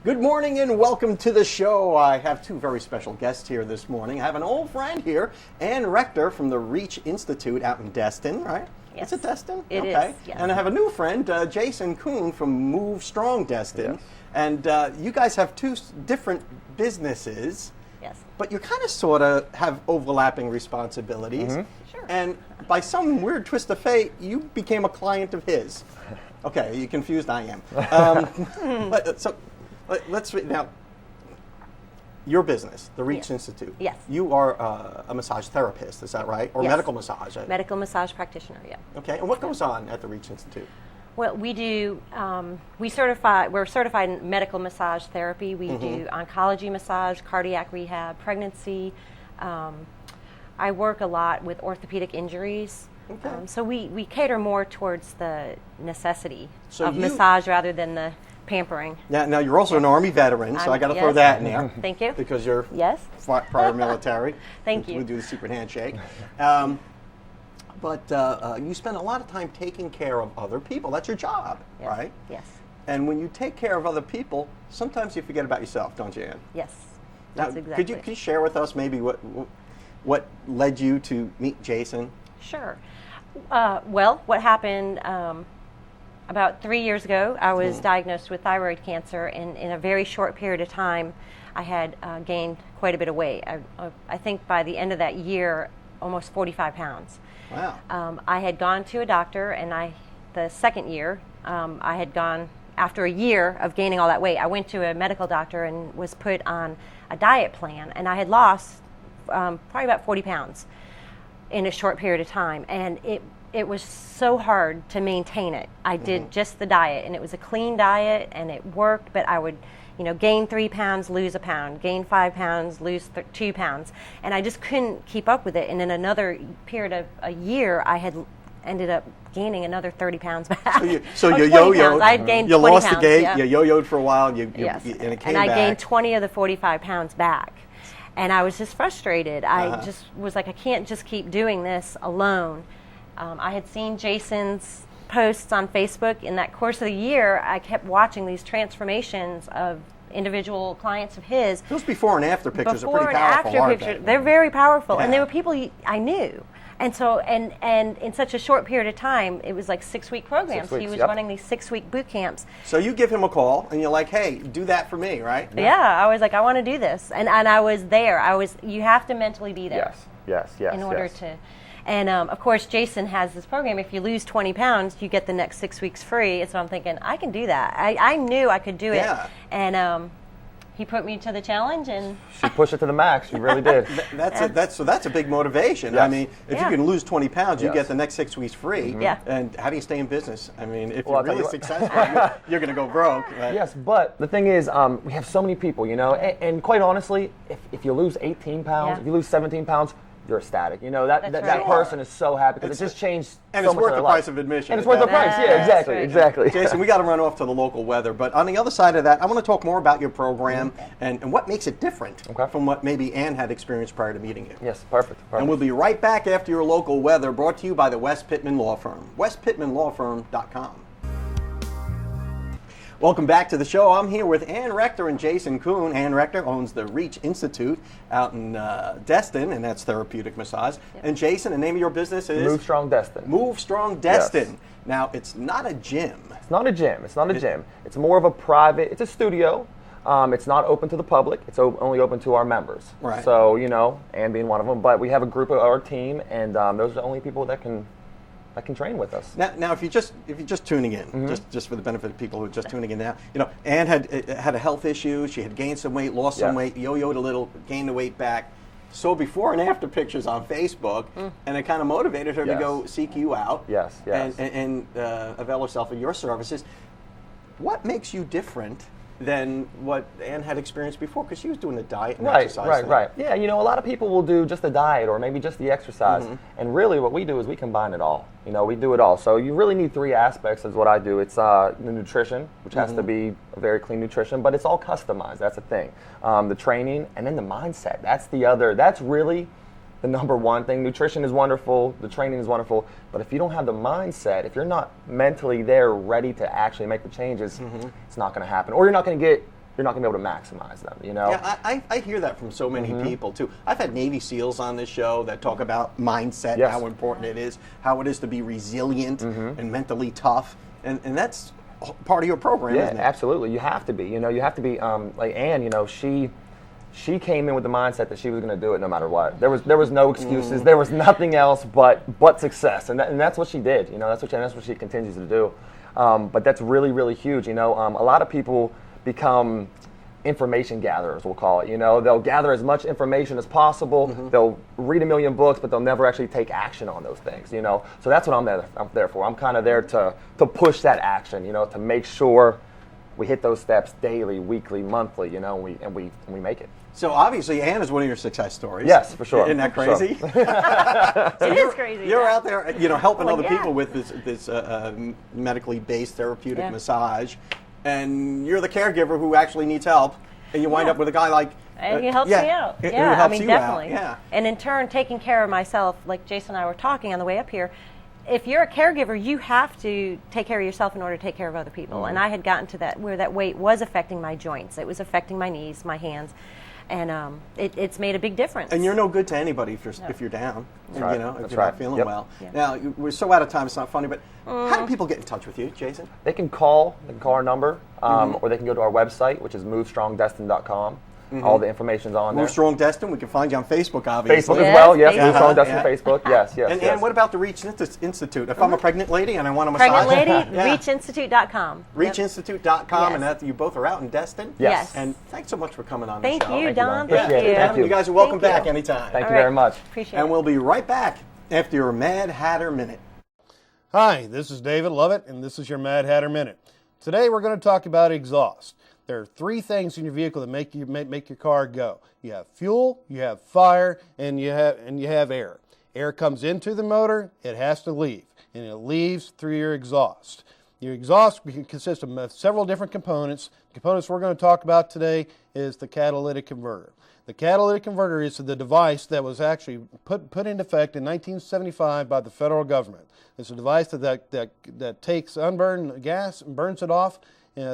Good morning and welcome to the show. I have two very special guests here this morning. I have an old friend here, Ann Rector from the Reach Institute out in Destin, right? Yes. Is it Destin? It okay. is, yes. And I have a new friend, Jason Kuhn from Move Strong Destin. Yes. And you guys have two different businesses. Yes. But you kind of sort of have overlapping responsibilities. Mm-hmm. Sure. And by some weird twist of fate, you became a client of his. Okay, you confused? I am. Let's now. Your business, the Reach Yes. Institute. Yes. You are a massage therapist, is that right? Or Yes. medical massage? Medical massage practitioner, yeah. Okay, and what goes on at the Reach Institute? Well, we do, we're certified in medical massage therapy. We do oncology massage, cardiac rehab, pregnancy. I work a lot with orthopedic injuries. Okay. So we cater more towards the necessity So of you- massage rather than the pampering. Now you're also an Army veteran, so I got to throw yes. that in there. Thank you. Because you're Yes. prior military. Thank you. We do the secret handshake. But you spend a lot of time taking care of other people. That's your job, Yes. right? Yes. And when you take care of other people, sometimes you forget about yourself, don't you, Ann? Yes. Now, That's exactly. could you share with us maybe what led you to meet Jason? Sure. Well, what happened about 3 years ago, I was diagnosed with thyroid cancer, and in a very short period of time, I had gained quite a bit of weight. I think by the end of that year, almost 45 pounds. Wow. I had gone to a doctor, and the second year, I had gone, after a year of gaining all that weight, I went to a medical doctor and was put on a diet plan, and I had lost probably about 40 pounds in a short period of time, and it was so hard to maintain it. I did just the diet, and it was a clean diet, and it worked, but I would gain 3 pounds, lose a pound, gain 5 pounds, lose 2 pounds, and I just couldn't keep up with it. And in another period of a year, I had ended up gaining another 30 pounds back. So Or you 20 yo-yoed. pounds. I had gained You 20 lost pounds, the gait. yeah. You yo-yoed for a while. Yes. And it came and I back. gained 20 of the 45 pounds back. And I was just frustrated. I just was like, I can't just keep doing this alone. I had seen Jason's posts on Facebook. In that course of the year, I kept watching these transformations of individual clients of his. Those before and after pictures are Before pretty and powerful, after aren't pictures, they? they're very powerful. And they Yeah. were people I knew. And so, and in such a short period of time, it was like 6-week programs. 6 weeks, He was yep. running these 6-week boot camps. So you give him a call, and you're like, hey, do that for me, right? Yeah, I was like, I want to do this, and I was there. You have to mentally be there Yes. in order yes. to. And of course, Jason has this program. If you lose 20 pounds, you get the next 6 weeks free. And so I'm thinking, I can do that. I knew I could do it, Yeah. and he put me to the challenge, and She pushed it to the max. She really did. That's a big motivation. Yes. I mean, if Yeah. you can lose 20 pounds, you Yes. get the next 6 weeks free. Yeah. And how do you stay in business? I mean, if Well, I'll you're tell you really what. successful, you're going to go broke. Right? Yes, but the thing is, we have so many people, and quite honestly, if you lose 18 pounds, Yeah. if you lose 17 pounds, you're ecstatic. That That's that right. person is so happy because it It's- just changed And so it's much worth of the their price life. of admission. And it's worth the price. Yeah, That's exactly, right. exactly. Jason, we got to run off to the local weather, but on the other side of that, I want to talk more about your program and what makes it different Okay. from what maybe Ann had experienced prior to meeting you. Yes, perfect. And we'll be right back after your local weather, brought to you by the West Pittman Law Firm, westpittmanlawfirm.com. Welcome back to the show. I'm here with Ann Rector and Jason Kuhn. Ann Rector owns the Reach Institute out in Destin, and that's therapeutic massage. And Jason, the name of your business is? Move Strong Destin. Move Strong Destin. Yes. Now, it's not a gym. It's not a gym. It's not a gym. It's more of a private. It's a studio. It's not open to the public. It's only open to our members. Right. So Ann being one of them. But we have a group of our team, and those are the only people that can train with us. Now, if you're just tuning in, just for the benefit of people who are just tuning in now, Ann had a health issue. She had gained some weight, lost some weight, yo-yoed a little, gained the weight back. So before and after pictures on Facebook, and it kind of motivated her to Yes. go seek you out. Yes. And avail herself of your services. What makes you different than what Ann had experienced before? Because she was doing the diet and exercise thing. Right. Yeah, a lot of people will do just the diet or maybe just the exercise. And really what we do is we combine it all. We do it all. So you really need 3 aspects is what I do. It's the nutrition, which has to be a very clean nutrition, but it's all customized. That's the thing. The training, and then the mindset. That's really the number one thing. Nutrition is wonderful, the training is wonderful, but if you don't have the mindset, if you're not mentally there ready to actually make the changes, it's not going to happen. Or you're not going to get you're not going to be able to maximize them, you know? Yeah, I hear that from so many people, too. I've had Navy SEALs on this show that talk about mindset, Yes. how important it is, how it is to be resilient and mentally tough, and that's part of your program, isn't it? Yeah, absolutely. You have to be. You know, you have to be, like Ann, you know, she came in with the mindset that she was going to do it no matter what. There was no excuses. There was nothing else but success, and that's what she did. You know, that's what she continues to do. But that's really, really huge. You know, a lot of people become information gatherers, we'll call it. You know, they'll gather as much information as possible. They'll read a million books, but they'll never actually take action on those things. You know, so that's what I'm there for. I'm kind of there to push that action. You know, to make sure we hit those steps daily, weekly, monthly. You know, and we make it. So obviously, Ann is one of your success stories. Yes, for sure. Isn't that For crazy? It is crazy. You're out there, you know, helping other yeah. people with this medically based therapeutic Yeah. massage, and you're the caregiver who actually needs help, and you wind up with a guy like. And he helps me out. Who Yeah, helps I mean, you definitely. out. Yeah. And in turn, taking care of myself, like Jason and I were talking on the way up here, if you're a caregiver, you have to take care of yourself in order to take care of other people. And I had gotten to that where that weight was affecting my joints. It was affecting my knees, my hands. And it's made a big difference. And you're no good to anybody if you're down, right. you know, if That's you're right. not feeling Yep. well. Yeah. Now, we're so out of time, it's not funny, but how do people get in touch with you, Jason? They can call our number, or they can go to our website, which is movestrongdestin.com. All the information's on there. Move Strong Destin, we can find you on Facebook, obviously. Facebook Yes, as well, yes. Facebook. Move Strong Destin Yeah. Facebook, yes, yes. And, yes. and what about the Reach Institute? If I'm a pregnant lady and I want a massage. Pregnant lady, Yeah. reachinstitute.com. Yep. Reachinstitute.com, and Yes. that you both are out in Destin. Yes. And thanks so much for coming on Thank the show. you, Thank you, Don. Don. Thank Appreciate you. it. Thank you. You guys are welcome Thank back you. anytime. Thank All you right. very much. Appreciate And it. we'll be right back after your Mad Hatter Minute. Hi, this is David Lovett, and this is your Mad Hatter Minute. Today we're going to talk about exhaust. There are three things in your vehicle that make your car go. You have fuel, you have fire, and you have air. Air comes into the motor, it has to leave, and it leaves through your exhaust. Your exhaust consists of several different components. The components we're going to talk about today is the catalytic converter. The catalytic converter is the device that was actually put into effect in 1975 by the federal government. It's a device that takes unburned gas and burns it off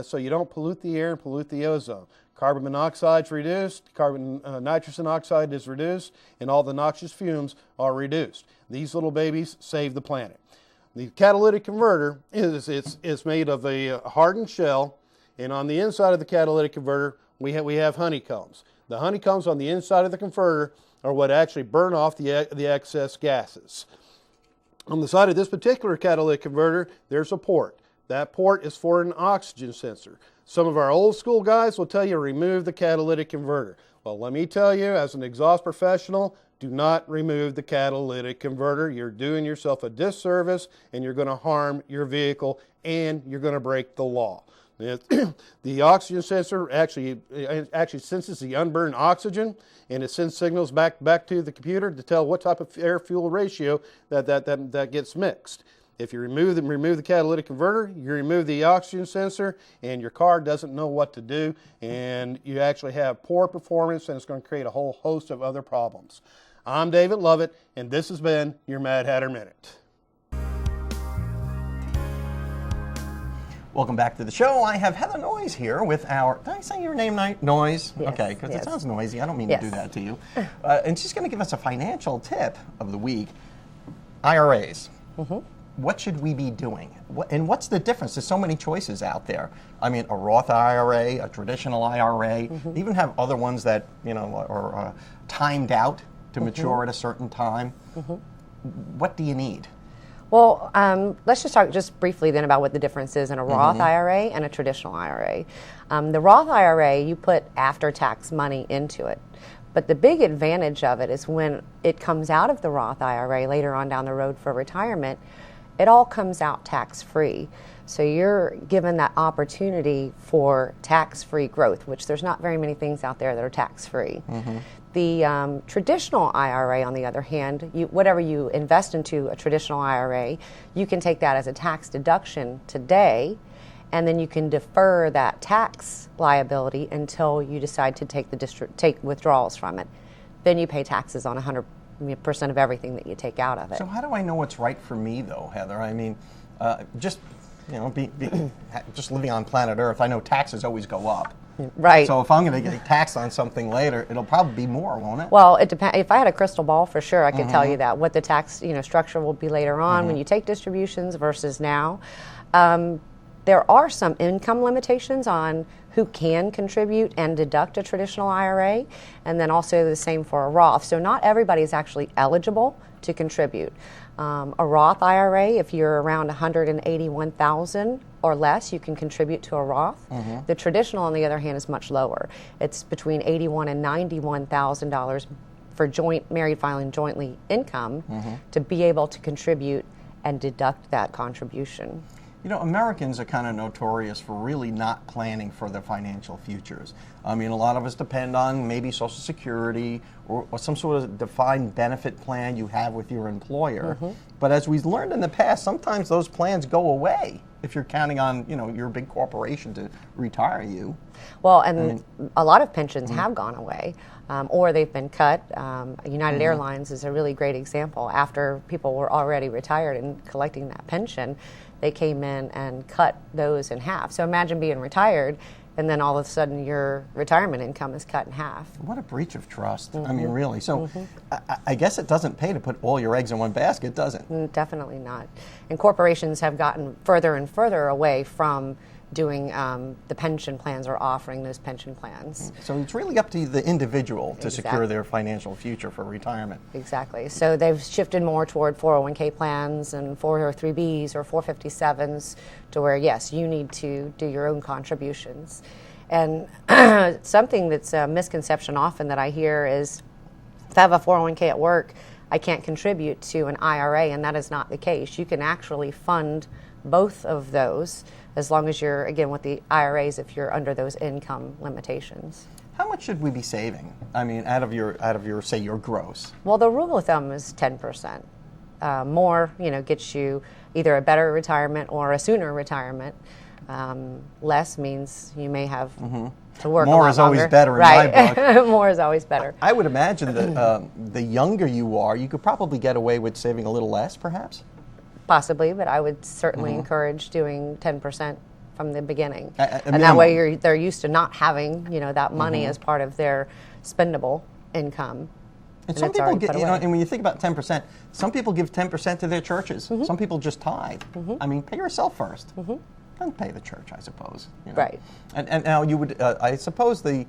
so you don't pollute the air and pollute the ozone. Carbon monoxide is reduced, nitrogen oxide is reduced, and all the noxious fumes are reduced. These little babies save the planet. The catalytic converter is made of a hardened shell, and on the inside of the catalytic converter we have honeycombs. The honeycombs on the inside of the converter are what actually burn off the excess gases. On the side of this particular catalytic converter, there's a port. That port is for an oxygen sensor. Some of our old school guys will tell you remove the catalytic converter. Well, let me tell you, as an exhaust professional, do not remove the catalytic converter. You're doing yourself a disservice, and you're going to harm your vehicle, and you're going to break the law. The oxygen sensor actually senses the unburned oxygen, and it sends signals back to the computer to tell what type of air-fuel ratio that gets mixed. If you remove the catalytic converter, you remove the oxygen sensor, and your car doesn't know what to do, and you actually have poor performance, and it's going to create a whole host of other problems. I'm David Lovett, and this has been your Mad Hatter Minute. Welcome back to the show. I have Heather Noyes here with our, did I say your name, Noyes? Yes, Okay, because yes. it sounds noisy. I don't mean Yes. to do that to you. And she's going to give us a financial tip of the week. IRAs. What should we be doing? And what's the difference? There's so many choices out there. I mean, a Roth IRA, a traditional IRA, they even have other ones that, you know, are timed out to mature at a certain time. What do you need? Well, let's just talk just briefly then about what the difference is in a Roth IRA and a traditional IRA. The Roth IRA, you put after-tax money into it. But the big advantage of it is when it comes out of the Roth IRA later on down the road for retirement, it all comes out tax-free. So you're given that opportunity for tax-free growth, which there's not very many things out there that are tax-free. The traditional IRA, on the other hand, whatever you invest into a traditional IRA, you can take that as a tax deduction today, and then you can defer that tax liability until you decide to take withdrawals from it. Then you pay taxes on 100% of everything that you take out of it. So how do I know what's right for me, though, Heather? I mean, just, you know, just living on planet Earth, I know taxes always go up. Right. So if I'm going to get taxed on something later, it'll probably be more, won't it? Well, it depends. If I had a crystal ball, for sure, I could tell you that what the tax structure will be later on when you take distributions versus now. There are some income limitations on who can contribute and deduct a traditional IRA, and then also the same for a Roth. So not everybody is actually eligible to contribute. A Roth IRA, if you're around $181,000 or less, you can contribute to a Roth. The traditional, on the other hand, is much lower. It's between $81,000 and $91,000 for married filing jointly income to be able to contribute and deduct that contribution. You know, Americans are kind of notorious for really not planning for their financial futures. I mean, a lot of us depend on maybe Social Security or some sort of defined benefit plan you have with your employer. But as we've learned in the past, sometimes those plans go away if you're counting on, your big corporation to retire you. Well, and a lot of pensions have gone away, or they've been cut. United Airlines is a really great example. After people were already retired and collecting that pension, they came in and cut those in half. So imagine being retired, and then all of a sudden your retirement income is cut in half. What a breach of trust. I mean, really. So I guess it doesn't pay to put all your eggs in one basket, does it? Definitely not. And corporations have gotten further and further away from doing the pension plans or offering those pension plans. So it's really up to the individual to secure their financial future for retirement. Exactly. So they've shifted more toward 401k plans and 403bs or 457s to where, yes, you need to do your own contributions. And something that's a misconception often that I hear is, if I have a 401k at work, I can't contribute to an IRA, and that is not the case. You can actually fund both of those as long as you're, again, with the IRAs, if you're under those income limitations. How much should we be saving? I mean, out of your say, your gross? Well, the rule of thumb is 10%. More, gets you either a better retirement or a sooner retirement. Less means you may have to work More a lot is always longer. better in my book. More is always better. I would imagine that the younger you are, you could probably get away with saving a little less, perhaps? Possibly, but I would certainly encourage doing 10% from the beginning. And that way they're used to not having, that money as part of their spendable income. And some people get, and when you think about 10%, some people give 10% to their churches. Some people just tithe. I mean, pay yourself first. Then pay the church, I suppose. Right. And now you would, I suppose the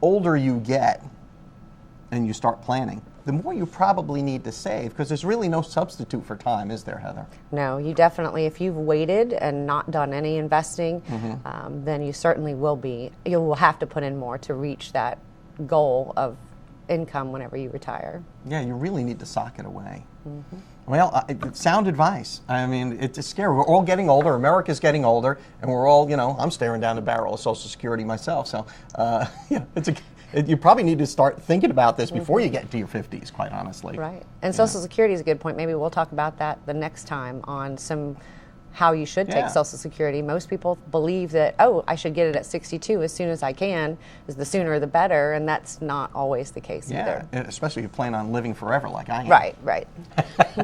older you get and you start planning, the more you probably need to save, because there's really no substitute for time, is there, Heather? No, you definitely, if you've waited and not done any investing, then you certainly you will have to put in more to reach that goal of income whenever you retire. Yeah, you really need to sock it away. Well, sound advice. I mean, it's scary. We're all getting older. America's getting older, and we're all, I'm staring down the barrel of Social Security myself. So, you probably need to start thinking about this before you get into your 50s, quite honestly. Right. And Social Security is a good point. Maybe we'll talk about that the next time on how you should take Social Security. Most people believe that, I should get it at 62 as soon as I can, is the sooner the better, and that's not always the case either. Yeah, especially if you plan on living forever like I am. Right.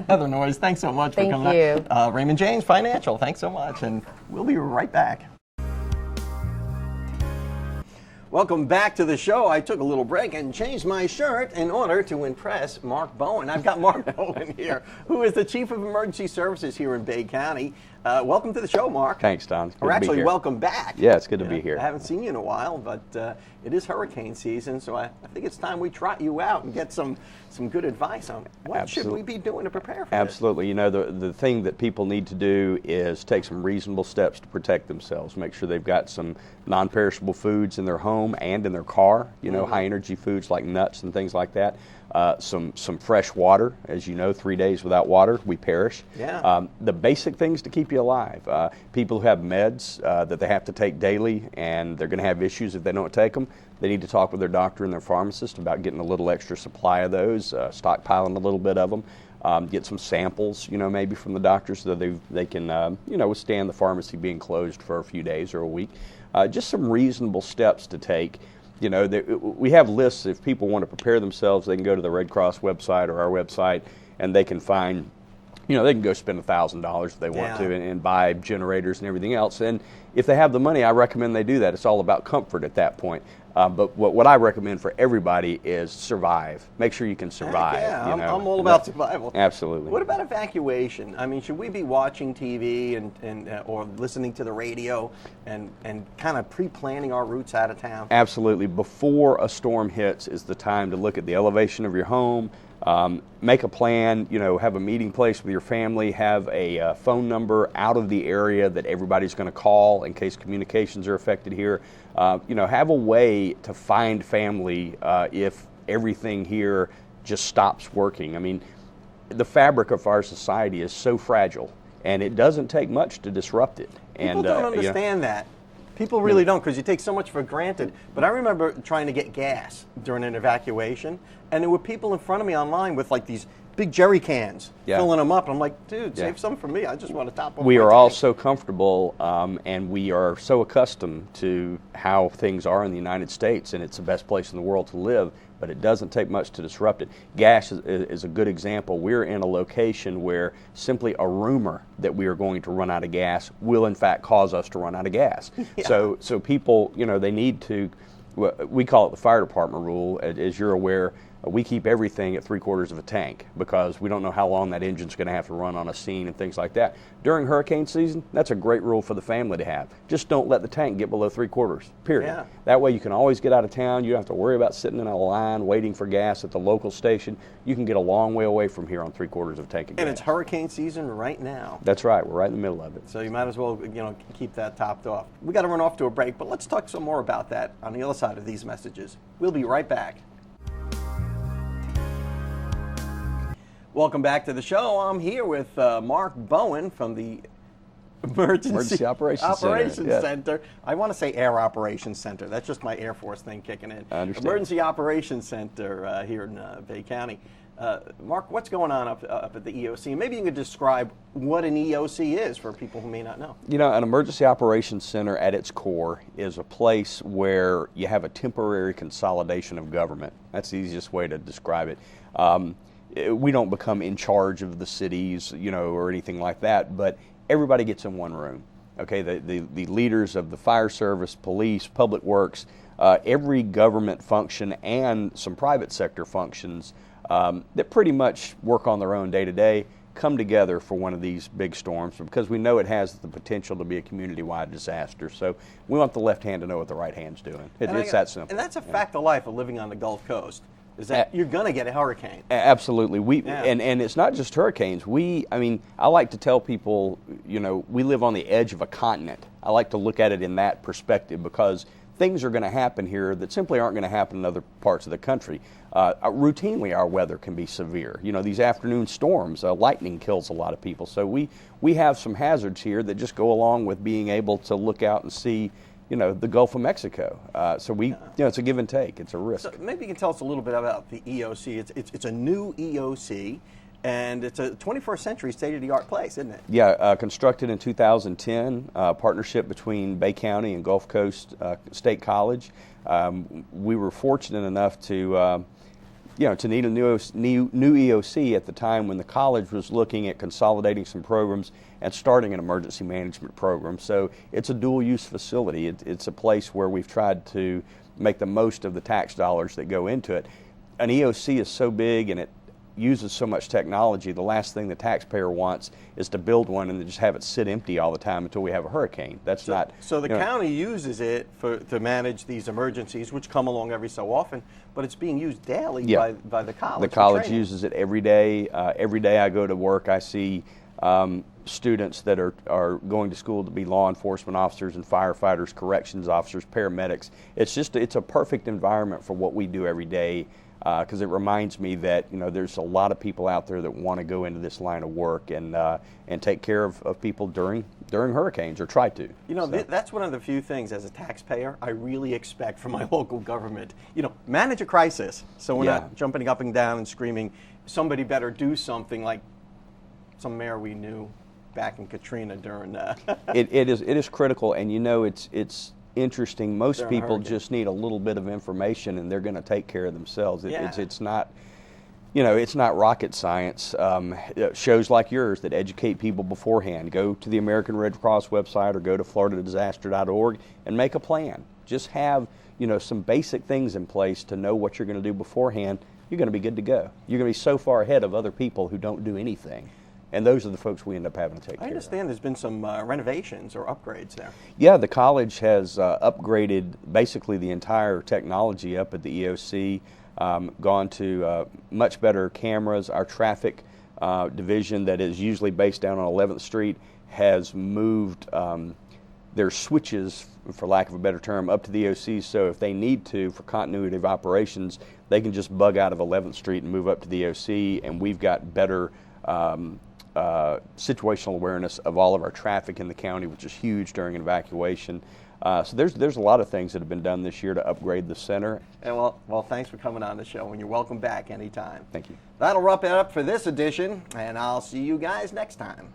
Heather Noyes, thanks so much for coming Thank you. Raymond James Financial, thanks so much, and we'll be right back. Welcome back to the show. I took a little break and changed my shirt in order to impress Mark Bowen. I've got Mark Bowen here, who is the Chief of Emergency Services here in Bay County. Welcome to the show, Mark. Thanks, Don. Or actually, welcome back. Yeah, it's good to be here. I haven't seen you in a while, but it is hurricane season, so I think it's time we trot you out and get some good advice on what should we be doing to prepare for this. Absolutely. The thing that people need to do is take some reasonable steps to protect themselves. Make sure they've got some non-perishable foods in their home and in their car, high energy foods like nuts and things like that. Some fresh water. As you know, 3 days without water, we perish. Yeah. The basic things to keep you alive. People who have meds that they have to take daily and they're going to have issues if they don't take them, they need to talk with their doctor and their pharmacist about getting a little extra supply of those, stockpiling a little bit of them. Get some samples, maybe from the doctor so that they can, withstand the pharmacy being closed for a few days or a week. Just some reasonable steps to take. We have lists. If people want to prepare themselves, they can go to the Red Cross website or our website, and they can find, they can go spend $1,000 if they want to and buy generators and everything else. And if they have the money, I recommend they do that. It's all about comfort at that point. But what I recommend for everybody is survive. Make sure you can survive. Yeah, you know? I'm all about survival. Absolutely. What about evacuation? I mean, should we be watching TV or listening to the radio and kind of pre-planning our routes out of town? Absolutely. Before a storm hits is the time to look at the elevation of your home. Make a plan, have a meeting place with your family, have a phone number out of the area that everybody's going to call in case communications are affected here. Have a way to find family if everything here just stops working. I mean, the fabric of our society is so fragile, and it doesn't take much to disrupt it. People don't understand that. People really don't, because you take so much for granted. But I remember trying to get gas during an evacuation, and there were people in front of me online with like these big jerry cans, filling them up. And I'm like, dude, save some for me. I just want to top off. We my are all tank. so comfortable, and we are so accustomed to how things are in the United States, and it's the best place in the world to live. But it doesn't take much to disrupt it. Gas is a good example. We're in a location where simply a rumor that we are going to run out of gas will in fact cause us to run out of gas. So people, they need to, we call it the fire department rule. As you're aware, we keep everything at 3/4 of a tank because we don't know how long that engine's going to have to run on a scene and things like that. During hurricane season, that's a great rule for the family to have. Just don't let the tank get below 3/4, period. Yeah. That way you can always get out of town. You don't have to worry about sitting in a line waiting for gas at the local station. You can get a long way away from here on 3/4 of a tank of gas. And it's hurricane season right now. That's right. We're right in the middle of it. So you might as well, keep that topped off. We got to run off to a break, but let's talk some more about that on the other side of these messages. We'll be right back. Welcome back to the show. I'm here with Mark Bowen from the Emergency Operations Center. I want to say Air Operations Center. That's just my Air Force thing kicking in. I understand. Emergency Operations Center here in Bay County. Mark, what's going on up at the EOC? Maybe you could describe what an EOC is for people who may not know. An Emergency Operations Center at its core is a place where you have a temporary consolidation of government. That's the easiest way to describe it. We don't become in charge of the cities, or anything like that, but everybody gets in one room. Okay, the leaders of the fire service, police, public works, every government function and some private sector functions that pretty much work on their own day to day come together for one of these big storms because we know it has the potential to be a community-wide disaster. So we want the left hand to know what the right hand's doing. It's that simple. And that's a fact of life of living on the Gulf Coast. Is that you're going to get a hurricane? Absolutely. And it's not just hurricanes. I like to tell people, we live on the edge of a continent. I like to look at it in that perspective because things are going to happen here that simply aren't going to happen in other parts of the country. Routinely, our weather can be severe. These afternoon storms, lightning kills a lot of people. So we have some hazards here that just go along with being able to look out and see the Gulf of Mexico. It's a give and take. It's a risk. So maybe you can tell us a little bit about the EOC. It's a new EOC, and it's a 21st century state-of-the-art place, isn't it? Yeah, constructed in 2010, partnership between Bay County and Gulf Coast State College. We were fortunate enough to need a new EOC at the time when the college was looking at consolidating some programs and starting an emergency management program. So it's a dual-use facility. It's a place where we've tried to make the most of the tax dollars that go into it. An EOC is so big and it uses so much technology, the last thing the taxpayer wants is to build one and then just have it sit empty all the time until we have a hurricane. That's not. So the county uses it to manage these emergencies, which come along every so often, but it's being used daily by the college. The college uses it every day. Every day I go to work, I see students that are going to school to be law enforcement officers and firefighters, corrections officers, paramedics. It's a perfect environment for what we do every day. Because it reminds me that there's a lot of people out there that want to go into this line of work and take care of people during hurricanes or try to. That's one of the few things as a taxpayer I really expect from my local government. Manage a crisis, so we're not jumping up and down and screaming, somebody better do something like some mayor we knew back in Katrina during. It is critical, and it's interesting. Most people just need a little bit of information and they're going to take care of themselves. It's not, it's not rocket science. Shows like yours that educate people beforehand. Go to the American Red Cross website or go to floridadisaster.org and make a plan. Just have, some basic things in place to know what you're going to do beforehand. You're going to be good to go. You're going to be so far ahead of other people who don't do anything. And those are the folks we end up having to take care of. I understand there's been some renovations or upgrades there. Yeah, the college has upgraded basically the entire technology up at the EOC, gone to much better cameras. Our traffic division that is usually based down on 11th Street has moved their switches, for lack of a better term, up to the EOC, so if they need to, for continuity of operations, they can just bug out of 11th Street and move up to the EOC, and we've got better situational awareness of all of our traffic in the county, which is huge during an evacuation. So there's a lot of things that have been done this year to upgrade the center. And well, thanks for coming on the show, and you're welcome back anytime. Thank you. That'll wrap it up for this edition, and I'll see you guys next time.